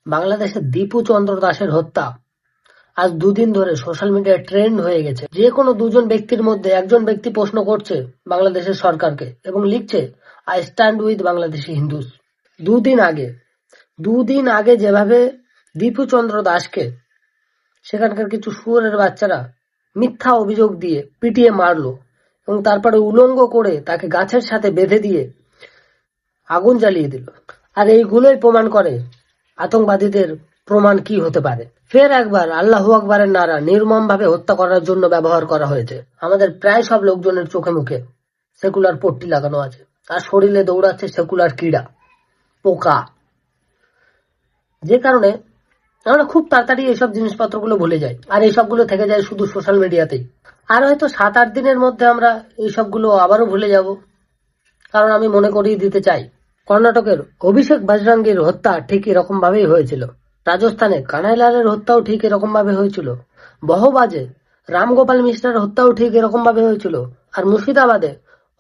বাংলাদেশের দীপু চন্দ্র দাসের হত্যা আজ দুদিন ধরে সোশ্যাল মিডিয়ায় ট্রেন্ড হয়ে গেছে। যে কোনো দুজন ব্যক্তির মধ্যে একজন ব্যক্তি প্রশ্ন করছে বাংলাদেশের সরকারকে এবং লিখছে I stand with Bangladeshi Hindus. দুদিন আগে যেভাবে দীপু চন্দ্র দাসকে সেখানকার কিছু শুয়োরের বাচ্চারা মিথ্যা অভিযোগ দিয়ে পিটিয়ে মারলো এবং তারপরে উলঙ্গ করে তাকে গাছের সাথে বেঁধে দিয়ে আগুন জ্বালিয়ে দিল। আর এইগুলোই প্রমাণ করে আতঙ্কবাদীদের প্রমাণ কি হতে পারে। ফের একবার আল্লাহু আকবারের নারা নির্মম ভাবে হত্যা করার জন্য ব্যবহার করা হয়েছে। আমাদের প্রায় সব লোকজনের চোখে মুখে সেকুলার পট্টি লাগানো আছে, আর শরীরে দৌড়াচ্ছে সেকুলার কীড়া পোকা, যে কারণে আমরা খুব তাড়াতাড়ি এইসব জিনিসপত্রগুলো ভুলে যাই, আর এইসবগুলো থেকে যায় শুধু সোশ্যাল মিডিয়াতেই। আর হয়তো 7-8 দিনের মধ্যে আমরা এইসবগুলো আবারও ভুলে যাব, কারণ আমি মনে করিয়ে দিতে চাই কর্ণাটকের অভিষেক বজরঙ্গীর হত্যা ঠিক এরকম ভাবেই হয়েছিল, রাজস্থানে কানাইলালের হত্যাও ঠিক এরকম ভাবে হয়েছিল, বহবাজে রামগোপাল মিশ্রের হত্যাও ঠিক এরকম ভাবে হয়েছিল, আর মুর্শিদাবাদে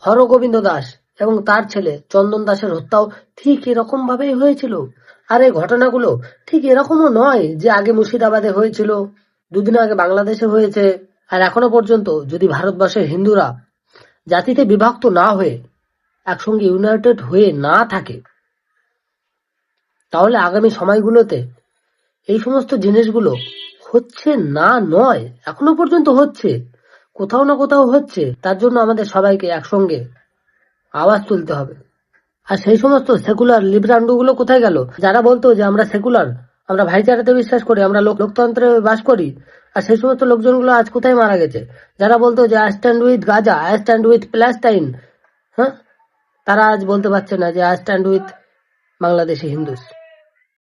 হরগোবিন্দ দাস এবং তার ছেলে চন্দন দাসের হত্যাও ঠিক এরকম ভাবেই হয়েছিল। আর এই ঘটনাগুলো ঠিক এরকমও নয় যে আগে মুর্শিদাবাদে হয়েছিল, দুদিন আগে বাংলাদেশে হয়েছে। আর এখনো পর্যন্ত যদি ভারতবর্ষের হিন্দুরা জাতিতে বিভক্ত না হয়ে একসঙ্গে ইউনাইটেড হয়ে না থাকে, তাহলে আগামী সময়গুলোতে এই সমস্ত জিনিসগুলো হচ্ছে না নয়, এখনো পর্যন্ত হচ্ছে, কোথাও না কোথাও হচ্ছে। তার জন্য আমাদের সবাইকে একসঙ্গে আওয়াজ তুলতে হবে। আর সেই সমস্ত সেকুলার লিব্রান্ডুগুলো কোথায় গেল, যারা বলতো যে আমরা সেকুলার, আমরা ভাইচারাতে বিশ্বাস করি, আমরা লোকতন্ত্রে বাস করি, আর সেই সমস্ত লোকজনগুলো আজ কোথায় মারা গেছে? যারা বলতো যে I stand with Gaza, I stand with Palestine, হ্যাঁ, তারা আজ বলতে পারছে না যে I stand with Bangladeshi Hindus.